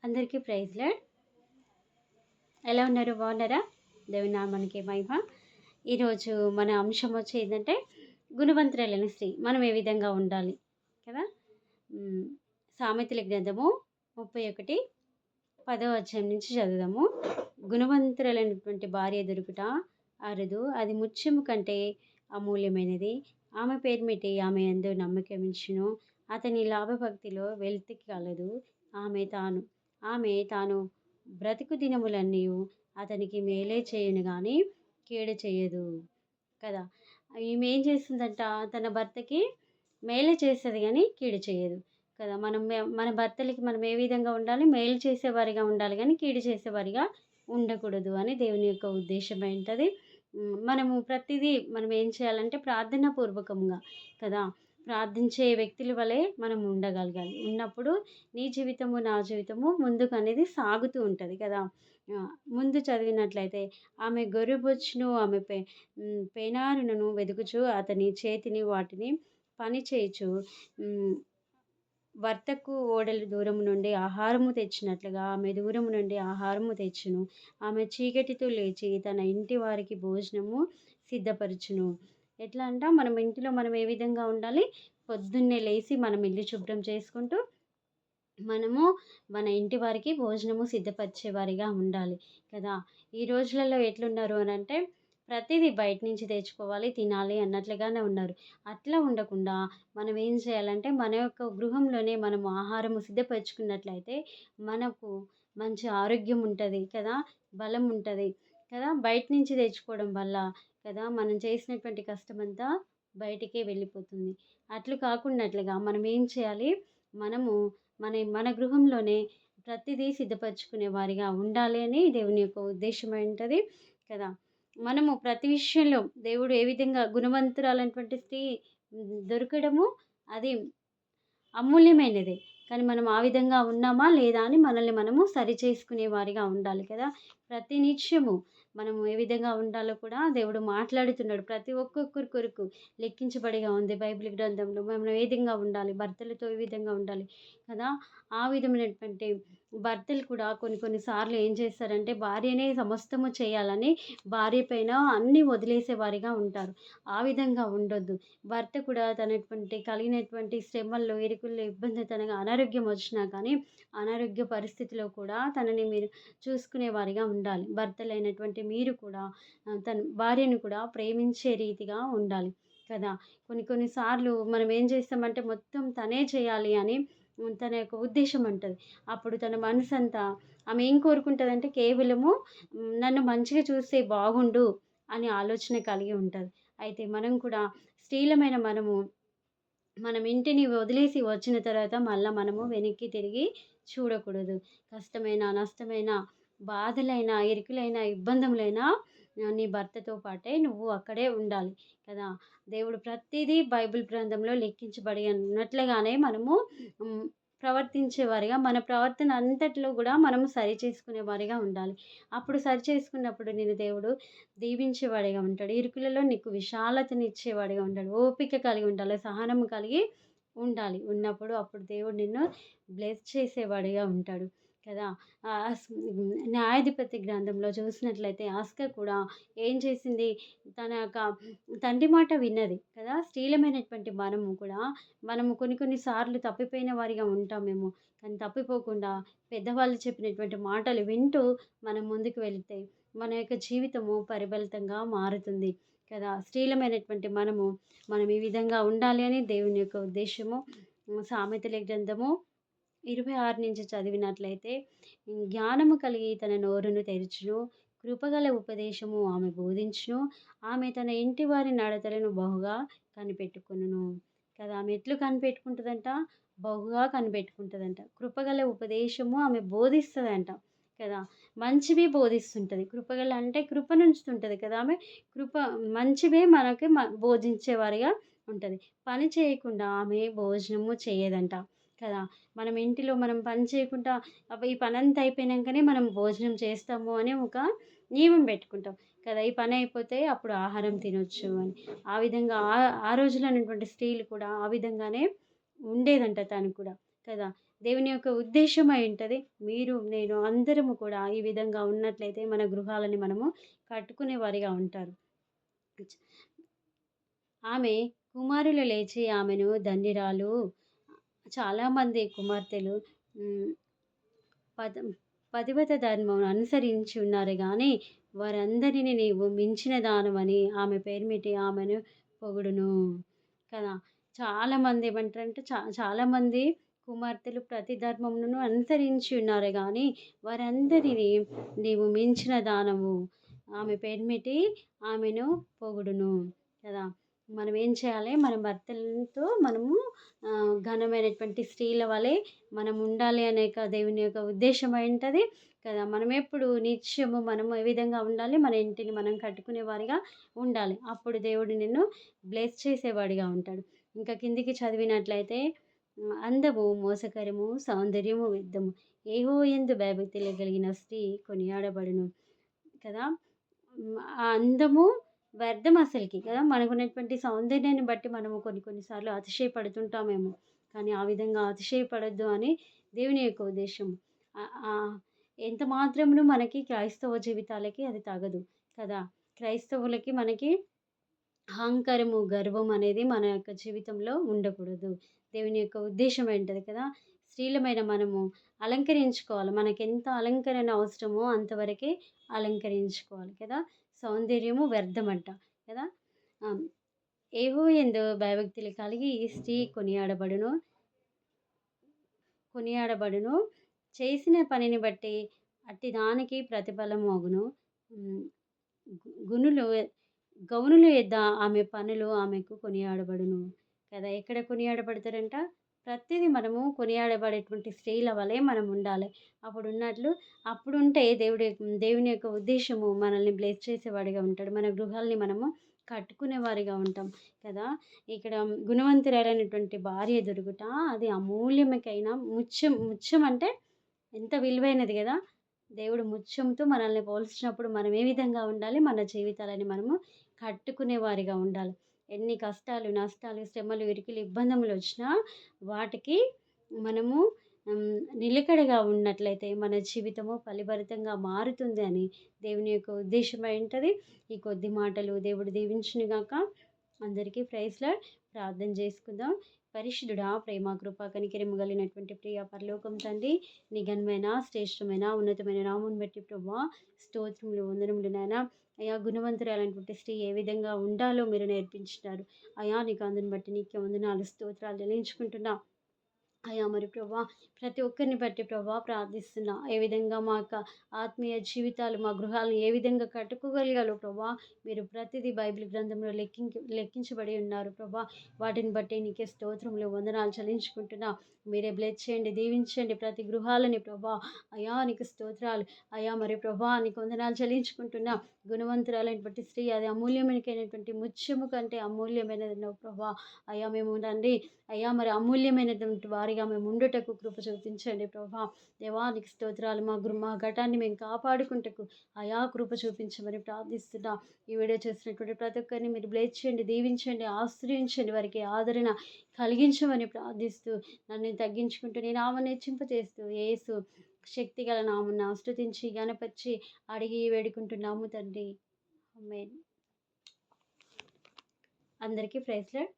అందరికీ praise lord. ఎలా ఉన్నారు? బాగున్నారా? దేవుని నామానికి మహిమ. ఈరోజు మన అంశం వచ్చి ఏంటంటే గుణవంతురాలైన స్త్రీ మనం ఏ విధంగా ఉండాలి కదా. ఉమ్, సామెతల గ్రంథము 31 10వ అధ్యాయం నుంచి చదువుదాము. గుణవంతురాలైనటువంటి భార్య దొరుకుట అరుదు, అది ముత్యము కంటే అమూల్యమైనది. ఆమె పేరుమిటి ఆమె యందు నమ్మకమించును, అతని లాభభక్తిలో వెలితికి కలదు. ఆమె తాను బ్రతుకు దినములన్నీ అతనికి మేలే చేయును కానీ కీడు చేయదు కదా. ఈమె ఏం చేస్తుందంట, తన భర్తకి మేలే చేస్తుంది కానీ కీడు చేయదు కదా. మన భర్తలకి మనం ఏ విధంగా ఉండాలి? మేలు చేసేవారిగా ఉండాలి కానీ కీడు చేసేవారిగా ఉండకూడదు అని దేవుని యొక్క ఉద్దేశం ఏంటది. మనము ప్రతిదీ మనం ఏం చేయాలంటే ప్రార్థనా పూర్వకంగా కదా, ప్రార్థించే వ్యక్తుల వలె మనం ఉండగలగాలి. ఉన్నప్పుడు నీ జీవితము నా జీవితము ముందుకు అనేది సాగుతూ ఉంటుంది కదా. ముందు చదివినట్లయితే ఆమె గొర్రెబొచ్చును ఆమె పేనారును వెదుకుచు అతని చేతిని వాటిని పని చేయుచు భర్తకు ఓడలు దూరం నుండి ఆహారము తెచ్చినట్లుగా ఆమె దూరం నుండి ఆహారము తెచ్చును. ఆమె చీకటితో లేచి తన ఇంటి వారికి భోజనము సిద్ధపరచును. ఎట్లా అంట, మనం ఇంటిలో మనం ఏ విధంగా ఉండాలి? పొద్దున్నే లేచి మనం ఇల్లు శుభ్రం చేసుకుంటూ మనము మన ఇంటి వారికి భోజనము సిద్ధపరిచే వారిగా ఉండాలి కదా. ఈ రోజులలో ఎట్లున్నారు అని అంటే ప్రతిదీ బయట నుంచి తెచ్చుకోవాలి, తినాలి అన్నట్లుగానే ఉన్నారు. అట్లా ఉండకుండా మనం ఏం చేయాలంటే మన యొక్క గృహంలోనే మనము ఆహారము సిద్ధపరచుకున్నట్లయితే మనకు మంచి ఆరోగ్యం ఉంటుంది కదా, బలం ఉంటుంది కదా. బయట నుంచి తెచ్చుకోవడం వల్ల కదా మనం చేసినటువంటి కష్టమంతా బయటికే వెళ్ళిపోతుంది. అట్లు కాకున్నట్లుగా మనం ఏం చేయాలి? మనము మన గృహంలోనే ప్రతిదీ సిద్ధపరచుకునే వారిగా ఉండాలి అని దేవుని యొక్క ఉద్దేశం ఏంటది కదా. మనము ప్రతి విషయంలో దేవుడు ఏ విధంగా గుణవంతురాలైనటువంటి స్త్రీ దొరకడము అది అమూల్యమైనదే. కానీ మనం ఆ విధంగా ఉన్నామా లేదా అని మనల్ని మనము సరి చేసుకునే వారిగా ఉండాలి కదా. ప్రతి నిత్యము మనము ఏ విధంగా ఉండాలో కూడా దేవుడు మాట్లాడుతున్నాడు. ప్రతి ఒక్కొక్కరి కొరకు లెక్కించబడిగా ఉంది బైబిల్ గ్రంథంలో. మనం ఏ విధంగా ఉండాలి, భర్తలతో ఏ విధంగా ఉండాలి కదా. ఆ విధమైనటువంటి భర్తలు కూడా కొన్ని సార్లు ఏం చేస్తారంటే భార్యనే సమస్తము చేయాలని భార్య పైన అన్నీ వదిలేసే వారిగా ఉంటారు. ఆ విధంగా ఉండొద్దు. భర్త కూడా తనటువంటి కలిగినటువంటి శ్రమల్లో, ఇరుకుల్లో, ఇబ్బంది, తనగా అనారోగ్యం వచ్చినా కానీ అనారోగ్య పరిస్థితిలో కూడా తనని మీరు చూసుకునే వారిగా ఉండాలి. భర్తలైనటువంటి మీరు కూడా తన భార్యను కూడా ప్రేమించే రీతిగా ఉండాలి కదా. కొన్ని సార్లు మనం ఏం చేస్తామంటే మొత్తం తనే చేయాలి అని తన యొక్క ఉద్దేశం ఉంటుంది. అప్పుడు తన మనసంతా ఆమె ఏం కోరుకుంటుందంటే కేవలము నన్ను మంచిగా చూస్తే బాగుండు అని ఆలోచన కలిగి ఉంటుంది. అయితే మనం కూడా స్త్రీలమైన మనం ఇంటిని వదిలేసి వచ్చిన తర్వాత మళ్ళీ మనము వెనక్కి తిరిగి చూడకూడదు. కష్టమైన, నష్టమైన, బాధలైన, ఇరుకులైన, ఇబ్బందులైనా నీ భర్తతో పాటే నువ్వు అక్కడే ఉండాలి కదా. దేవుడు ప్రతిదీ బైబిల్ గ్రంథంలో లెక్కించబడి అన్నట్లుగానే మనము ప్రవర్తించే వారిగా, మన ప్రవర్తన అంతట్లో కూడా మనము సరి చేసుకునే వారిగా ఉండాలి. అప్పుడు సరి చేసుకున్నప్పుడు నేను దేవుడు దీవించేవాడిగా ఉంటాడు. ఇరుకులలో నీకు విశాలతని ఇచ్చేవాడిగా ఉంటాడు. ఓపిక కలిగి ఉండాలి, సహనం కలిగి ఉండాలి. ఉన్నప్పుడు అప్పుడు దేవుడు నిన్ను బ్లెస్ చేసేవాడిగా ఉంటాడు కదా. న్యాయాధిపతి గ్రంథంలో చూసినట్లయితే ఆస్క కూడా ఏం చేసింది? తన యొక్క తండ్రి మాట విన్నది కదా. స్త్రీలమైనటువంటి మనము కొన్ని సార్లు తప్పిపోయిన వారిగా ఉంటామేమో, కానీ తప్పిపోకుండా పెద్దవాళ్ళు చెప్పినటువంటి మాటలు వింటూ మనం ముందుకు వెళితే మన యొక్క జీవితము పరిబలితంగా మారుతుంది కదా. స్త్రీలమైనటువంటి మనం ఈ విధంగా ఉండాలి అని దేవుని యొక్క ఉద్దేశము. సామెతల గ్రంథము 26 నుంచి చదివినట్లయితే జ్ఞానము కలిగి తన నోరును తెరుచును, కృపగల ఉపదేశము ఆమె బోధించును, ఆమె తన ఇంటి వారి నడతలను బహుగా కనిపెట్టుకును కదా. ఆమె ఎట్లు కనిపెట్టుకుంటుందంట? బహుగా కనిపెట్టుకుంటుందంట. కృపగల ఉపదేశము ఆమె బోధిస్తుందంట కదా. మంచివి బోధిస్తుంటుంది. కృపగల అంటే కృపనుంచుతుంటుంది కదా. ఆమె మంచివే మనకి బోధించేవారిగా ఉంటుంది. పని చేయకుండా ఆమె భోజనము చేయదంట కదా. మనం ఇంటిలో మనం పని చేయకుండా ఈ పనంతా అయిపోయినాకనే మనం భోజనం చేస్తాము అని ఒక నియమం పెట్టుకుంటాం కదా. ఈ పని అయిపోతే అప్పుడు ఆహారం తినొచ్చు అని. ఆ విధంగా ఆ రోజులో ఉన్నటువంటి స్త్రీలు కూడా ఆ విధంగానే ఉండేదంట తను కూడా కదా. దేవుని యొక్క ఉద్దేశమై ఉంటది. మీరు, నేను అందరము కూడా ఈ విధంగా ఉన్నట్లయితే మన గృహాలని మనము కట్టుకునే వారిగా ఉంటారు. ఆమె కుమారులు లేచి ఆమెను ధన్యురాలు. చాలామంది కుమార్తెలు హ్మ్. పద పతివ్రత ధర్మమును అనుసరించి ఉన్నారు గానీ, వారందరిని నీవు మించిన దానవని ఆమె పేరిమిటి ఆమెను పొగుడును. కదా! చాలామంది ఏమంటారంటే చాలామంది కుమార్తెలు ప్రతి ధర్మమును అనుసరించి ఉన్నారు గానీ, వారందరిని నీవు మించిన దానవు. ఆమె పేరిమిటి ఆమెను పొగుడును. కదా! మనం ఏం చేయాలి? మన భర్తలతో మనము ఘనమైనటువంటి స్త్రీల వలె మనం ఉండాలి అనే దేవుని యొక్క ఉద్దేశం అయుంటది కదా! మనమెప్పుడు నిత్యము మనము ఏ విధంగా ఉండాలి? మన ఇంటిని మనం కట్టుకునే వారిగా ఉండాలి. అప్పుడు దేవుడు నిన్ను బ్లెస్ చేసేవాడిగా ఉంటాడు. ఇంకా కిందికి చదివినట్లయితే అందము మోసకరము, సౌందర్యము వ్యర్థము. యెహోవాయందు భయభక్తులు కలిగిన స్త్రీ కొనియాడబడును. కదా! ఆ అందము వ్యర్థం అసలకి కదా! మనకున్నటువంటి సౌందర్యాన్ని బట్టి మనము కొన్ని కొన్ని సార్లు అతిశయపడుతుంటామేమో. కానీ ఆ విధంగా అతిశయపడొద్దు అని దేవుని యొక్క ఉద్దేశం. ఎంత మాత్రమును మనకి క్రైస్తవ జీవితాలకి అది తగదు కదా! క్రైస్తవులకి మనకి అహంకారము, గర్వం అనేది మన యొక్క జీవితంలో ఉండకూడదు. దేవుని యొక్క ఉద్దేశ్యం ఏంటది కదా! స్త్రీలమైన మనము అలంకరించుకోవాలి. మనకెంత అలంకరణ అవసరమో అంతవరకే అలంకరించుకోవాలి కదా! సౌందర్యము వ్యర్థమంట కదా! ఆహ్, యెహోవాయందు భయభక్తులు కలిగి ఈ స్త్రీ కొనియాడబడును. చేసిన పనిని బట్టి అట్టి దానికి ప్రతిఫలము అగును. హ్మ్. గునులు గౌనుల యొద్ద ఆమె పనులు ఆమెకు కొనియాడబడును. కదా! ఎక్కడ కొనియాడబడతారంట? ప్రతిదీ మనము కొనియాడబడేటువంటి స్త్రీల వలె మనం ఉండాలి. అప్పుడుంటే దేవుని యొక్క ఉద్దేశము మనల్ని బ్లెస్ చేసేవాడిగా ఉంటాడు. మన గృహాల్ని మనము కట్టుకునేవారిగా ఉంటాం కదా! ఇక్కడ గుణవంతురాలైనటువంటి భార్య దొరుకుట అది అమూల్యమకైన ముత్యం అంటే ఎంత విలువైనది గదా! దేవుడు ముత్యంతో మనల్ని పోల్చినప్పుడు మనం ఏ విధంగా ఉండాలి? మన జీవితాలని మనము కట్టుకునేవారిగా ఉండాలి. ఎన్ని కష్టాలు, నష్టాలు, శ్రమలు, ఇరుకులు, ఇబ్బందులొచ్చినా వాటికి మనము నిలకడగా ఉన్నట్లయితే మన జీవితము ఫలభరితంగా మారుతుంది అని దేవుని యొక్క ఉద్దేశమై ఉంటది. ఈ కొద్ది మాటలు దేవుడు దీవించును గాక. అందరికీ ప్రైజ్ లార్డ్. ప్రార్థన చేసుకుందాం. పరిశుద్ధుడా, ప్రేమ, కృప, కనికరము కలిగినటువంటి ప్రియ పరలోకం తండ్రి, నీ ఘనమైన, శ్రేష్టమైన, ఉన్నతమైన నామమును బట్టి ప్రభువా స్తోత్రములు, వందనములు నాయనా. అయా గుణవంతురాలైనటువంటి స్త్రీ ఏ విధంగా ఉండాలో మీరు నేర్పించినారు. అయా నీకు అందుని బట్టి నీకే వందనాలు, స్తోత్రాలు చెల్లించుకుంటున్నా. అయ్యా మరి ప్రభా ప్రతి ఒక్కరిని బట్టి ప్రభా ప్రార్థిస్తున్నా. ఏ విధంగా మా యొక్క ఆత్మీయ జీవితాలు, మా గృహాలను ఏ విధంగా కట్టుకోగలిగాలో ప్రభా మీరు ప్రతిదీ బైబిల్ గ్రంథంలో లెక్కించబడి ఉన్నారు ప్రభా. వాటిని బట్టి నీకే స్తోత్రములు, వందనాలు చెల్లించుకుంటున్నా. మీరే బ్లెస్ చేయండి, దీవించండి ప్రతి గృహాలని ప్రభా. అయా నీకు స్తోత్రాలు. అయా మరి ప్రభా నీకు వందనాలు చెల్లించుకుంటున్నా. గుణవంతురాలైనటువంటి స్త్రీ అది అమూల్యమైనటువంటి ముత్యము కంటే అమూల్యమైనది ప్రభా. అయా మేము తండ్రి అయ్యా మరి అమూల్యమైనటువంటి వారిగా మేము ఉండుటకు కృప చూపించండి ప్రభా. దేవానికి స్తోత్రాలు. మా ఘటాన్ని మేము కాపాడుకుంటకు అయా కృప చూపించమని ప్రార్థిస్తున్నా. ఈ వీడియో చేసినటువంటి ప్రతి ఒక్కరిని మీరు బ్లెస్ చేయండి, దీవించండి, ఆశ్రయించండి, వారికి ఆదరణ కలిగించమని ప్రార్థిస్తూ నన్ను తగ్గించుకుంటూ నీ నామం హెచ్చింపచేస్తూ యేసు శక్తిగల నామమున స్తుతించి గణపరిచి అడిగి వేడుకుంటున్నాము తండ్రి. ఆమేన్. అందరికీ ప్రైజ్ లార్డ్.